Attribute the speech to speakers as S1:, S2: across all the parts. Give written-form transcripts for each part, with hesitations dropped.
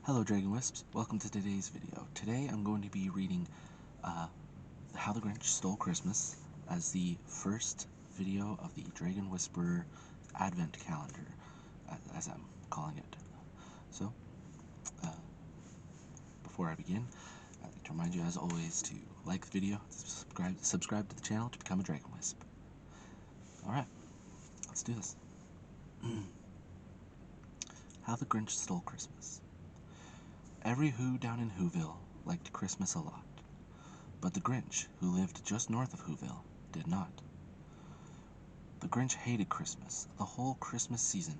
S1: Hello Dragon Wisps, welcome to today's video. Today I'm going to be reading How the Grinch Stole Christmas as the first video of the Dragon Whisperer Advent Calendar, as I'm calling it. So, before I begin, I'd like to remind you as always to like the video, subscribe to the channel to become a Dragon Wisp. Alright, let's do this. How the Grinch Stole Christmas. Every Who down in Whoville liked Christmas a lot, but the Grinch, who lived just north of Whoville, did not. The Grinch hated Christmas, the whole Christmas season.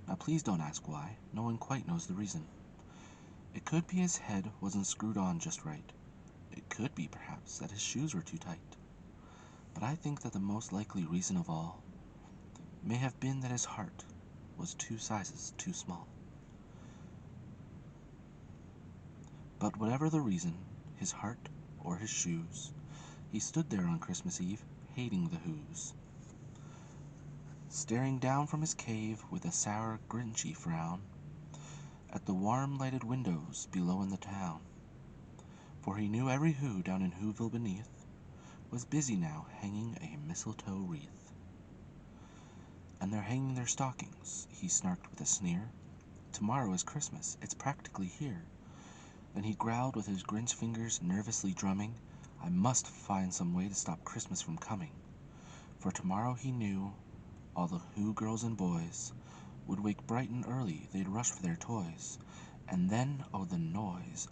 S1: Now please don't ask why, no one quite knows the reason. It could be his head wasn't screwed on just right. It could be, perhaps, that his shoes were too tight. But I think that the most likely reason of all may have been that his heart was 2 sizes too small. But whatever the reason, his heart or his shoes, he stood there on Christmas Eve, hating the Whos, staring down from his cave with a sour, grinchy frown at the warm lighted windows below in the town. For he knew every Who down in Whoville beneath was busy now hanging a mistletoe wreath. And they're hanging their stockings, he snarked with a sneer. Tomorrow is Christmas, it's practically here. Then he growled with his Grinch fingers nervously drumming, I must find some way to stop Christmas from coming. For tomorrow he knew all the Who girls and boys would wake bright and early, they'd rush for their toys. And then, oh the noise,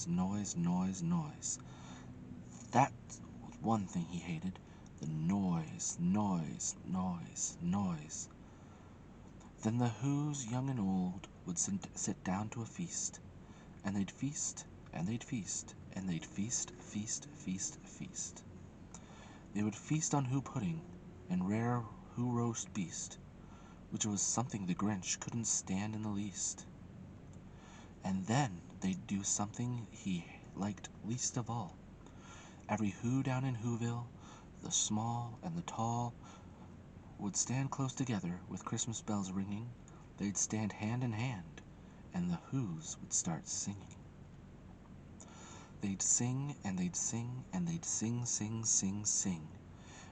S1: noise. That was one thing he hated, the noise. Then the Whos, young and old, would sit down to a feast. And they'd feast, and they'd feast, and they'd feast. They would feast on Who pudding and rare Who roast beast, which was something the Grinch couldn't stand in the least. And then they'd do something he liked least of all. Every Who down in Whoville, the small and the tall, would stand close together with Christmas bells ringing. They'd stand hand in hand, and the Whos would start singing. They'd sing, and they'd sing, and they'd sing.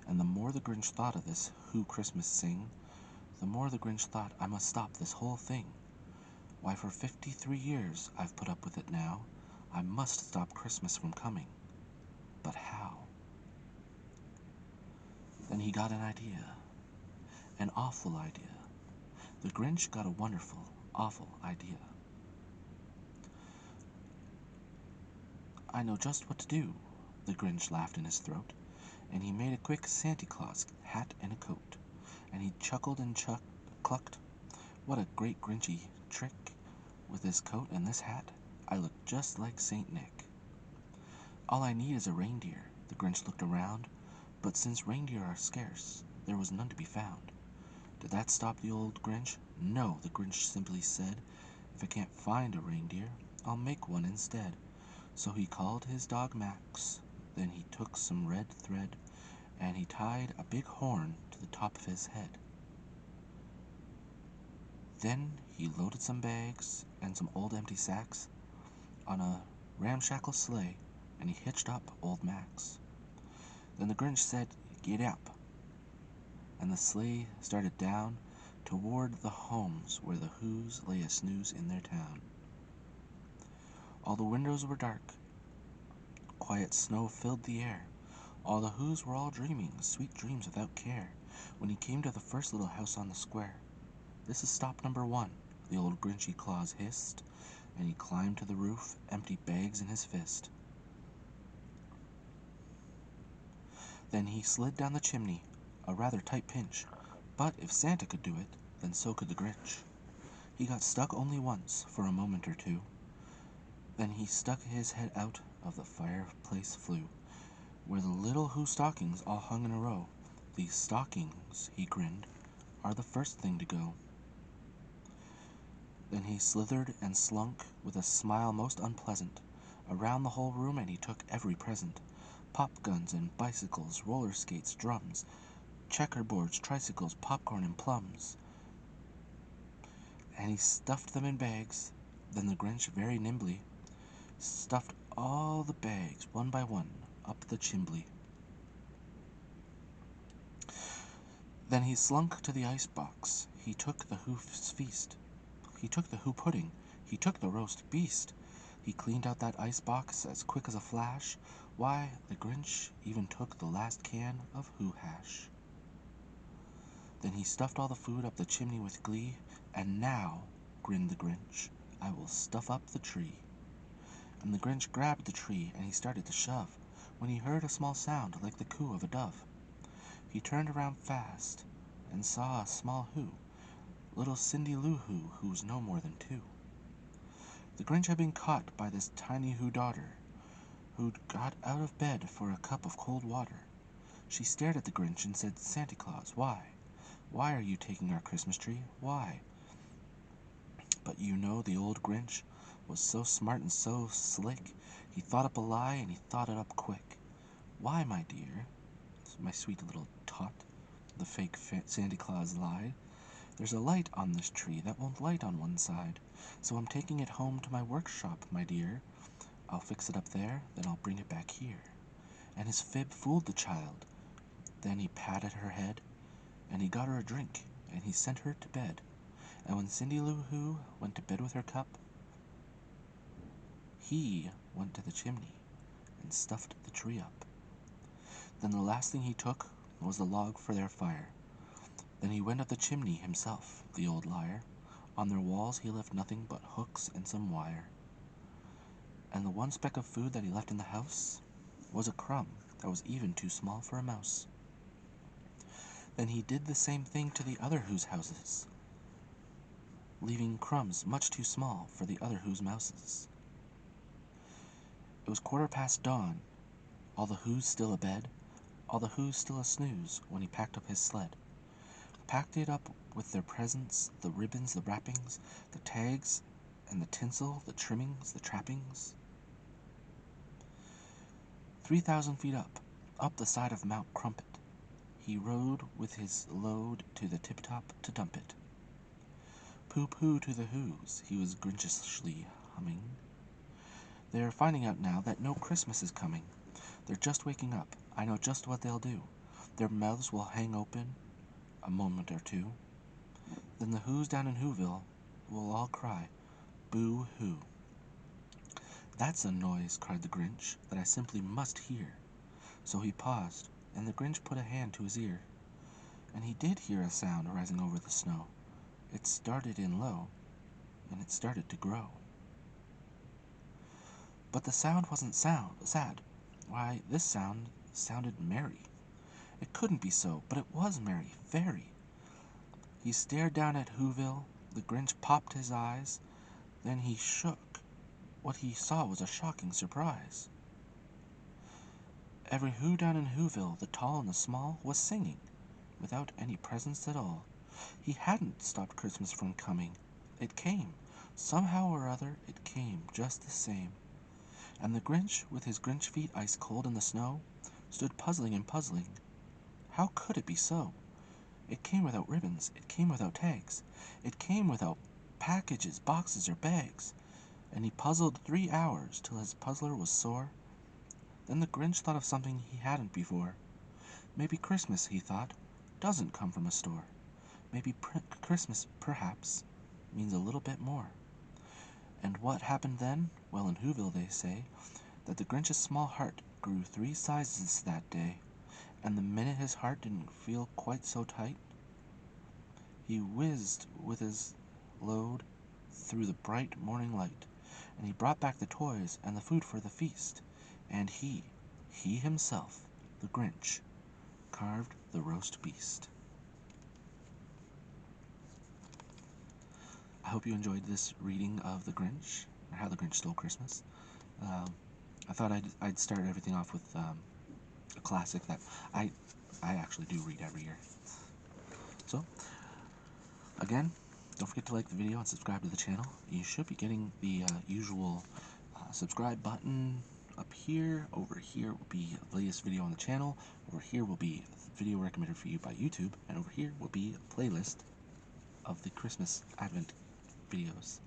S1: And the more the Grinch thought of this Who Christmas sing, the more the Grinch thought, I must stop this whole thing. Why, for 53 years I've put up with it now. I must stop Christmas from coming. But how? Then he got an idea. An awful idea. The Grinch got a wonderful, awful idea. I know just what to do, the Grinch laughed in his throat, and he made a quick Santa Claus hat and a coat, and he chuckled and clucked, what a great Grinchy trick, with this coat and this hat, I look just like Saint Nick. All I need is a reindeer, the Grinch looked around, but since reindeer are scarce, there was none to be found. Did that stop the old Grinch? No, the Grinch simply said, if I can't find a reindeer, I'll make one instead. So he called his dog Max, then he took some red thread, and he tied a big horn to the top of his head. Then he loaded some bags and some old empty sacks on a ramshackle sleigh, and he hitched up old Max. Then the Grinch said, "Get up," and the sleigh started down toward the homes where the Whos lay a snooze in their town. All the windows were dark. Quiet snow filled the air. All the Whos were all dreaming sweet dreams without care. When he came to the first little house on the square, "This is stop number 1, the old Grinchy Claus hissed, and he climbed to the roof, empty bags in his fist. Then he slid down the chimney, a rather tight pinch, but if Santa could do it, then so could the Grinch. He got stuck only once, for a moment or two. Then he stuck his head out of the fireplace flue, where the little Who stockings all hung in a row. These stockings, he grinned, are the first thing to go. Then he slithered and slunk, with a smile most unpleasant, around the whole room, and he took every present. Pop guns and bicycles, roller skates, drums, checkerboards, tricycles, popcorn and plums. And he stuffed them in bags, Then the Grinch very nimbly stuffed all the bags, one by one, up the chimbley. Then he slunk to the ice box. He took the hoof's feast. He took the who pudding. He took the roast beast. He cleaned out that ice box as quick as a flash. Why, the Grinch even took the last can of who hash. Then he stuffed all the food up the chimney with glee. And now, grinned the Grinch, I will stuff up the tree. And the Grinch grabbed the tree and he started to shove, when he heard a small sound like the coo of a dove. He turned around fast and saw a small who, little Cindy Lou Who, who's no more than 2. The Grinch had been caught by this tiny Who daughter, who'd got out of bed for a cup of cold water. She stared at the Grinch and said, Santa Claus, why? Why are you taking our Christmas tree? Why? But you know the old Grinch was so smart and so slick, he thought up a lie and he thought it up quick. Why, my dear, my sweet little tot, the fake Santa Claus lied. There's a light on this tree that won't light on one side, so I'm taking it home to my workshop, my dear. I'll fix it up there, then I'll bring it back here. And his fib fooled the child. Then he patted her head, and he got her a drink, and he sent her to bed. And when Cindy Lou Who went to bed with her cup, he went to the chimney and stuffed the tree up. Then the last thing he took was the log for their fire. Then he went up the chimney himself, the old liar. On their walls he left nothing but hooks and some wire. And the one speck of food that he left in the house was a crumb that was even too small for a mouse. Then he did the same thing to the other Who's houses, leaving crumbs much too small for the other Who's mouses. It was 1/4 dawn, all the Who's still abed, all the Who's still a snooze when he packed up his sled. Packed it up with their presents, the ribbons, the wrappings, the tags, and the tinsel, the trimmings, the trappings. 3,000 feet up the side of Mount Crumpet, he rode with his load to the tip-top to dump it. Pooh-pooh to the Who's, he was grinchishly humming. They're finding out now that no Christmas is coming. They're just waking up. I know just what they'll do. Their mouths will hang open a moment or two. Then the Who's down in Whoville will all cry, boo-hoo. That's a noise, cried the Grinch, that I simply must hear. So he paused, and the Grinch put a hand to his ear. And he did hear a sound rising over the snow. It started in low, and it started to grow. But the sound wasn't sad. Why, this sound sounded merry. It couldn't be so, but it was merry, very. He stared down at Whoville, the Grinch popped his eyes, then he shook. What he saw was a shocking surprise. Every Who down in Whoville, the tall and the small, was singing, without any presents at all. He hadn't stopped Christmas from coming. It came. Somehow or other, it came, just the same. And the Grinch, with his Grinch feet ice cold in the snow, stood puzzling and puzzling. How could it be so? It came without ribbons, it came without tags, it came without packages, boxes, or bags, and he puzzled 3 hours till his puzzler was sore. Then the Grinch thought of something he hadn't before. Maybe Christmas, he thought, doesn't come from a store. Maybe Christmas, perhaps, means a little bit more. And what happened then? Well, in Whoville they say that the Grinch's small heart grew 3 sizes that day, and the minute his heart didn't feel quite so tight, he whizzed with his load through the bright morning light, and he brought back the toys and the food for the feast, and he himself, the Grinch, carved the roast beast. I hope you enjoyed this reading of The Grinch, or How the Grinch Stole Christmas. I thought I'd start everything off with a classic that I actually do read every year. So, again, don't forget to like the video and subscribe to the channel. You should be getting the usual subscribe button up here. Over here will be the latest video on the channel. Over here will be a video recommended for you by YouTube. And over here will be a playlist of the Christmas Advent videos.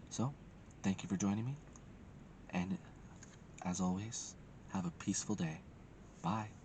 S1: So, thank you for joining me, and as always, have a peaceful day. Bye.